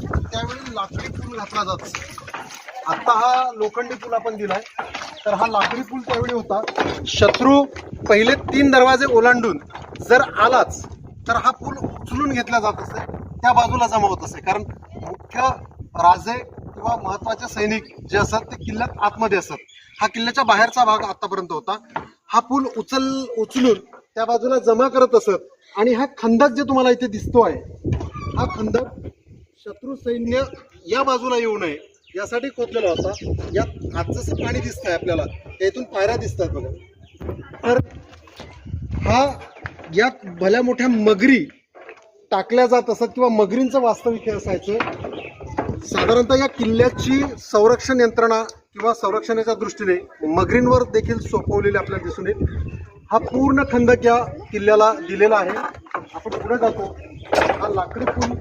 त्यावेळी लाकडी पूल घातला जात असे. आता हा लोखंडी पूल आपण दिलाय, तर हा लाकडी पूल त्यावेळी होता. शत्रू पहिले 3 दरवाजे ओलांडून जर आलाच तर हा पूल उचलून घेतला जात असे, त्या बाजूला जमा होत असे. कारण मुख्य राजे किंवा महत्वाचे सैनिक जे असतात ते किल्ल्यात आतमध्ये असतात. हा किल्ल्याच्या बाहेरचा भाग आतापर्यंत होता. हा पूल उचलून त्या बाजूला जमा करत असत. आणि हा खंदक जे तुम्हाला इथे दिसतो आहे, हा खंदक शत्रू सैन्य या बाजूला येऊ नये यासाठी खोदलेला होता. यात आज जसं पाणी दिसतंय आपल्याला, त्यातून पायऱ्या दिसत आहेत बघा. तर हा यात भल्या मोठ्या मगरी टाकल्या जात असत किंवा मगरींचं वास्तविक हे असायचं. साधारणतः या किल्ल्याची संरक्षण यंत्रणा किंवा संरक्षणाच्या दृष्टीने मगरींवर देखील सोपवलेले आपल्याला दिसून येईल. हा पूर्ण खंदक या किल्ल्याला दिलेला आहे. आपण पुढे जातो. हा लाकडी पूल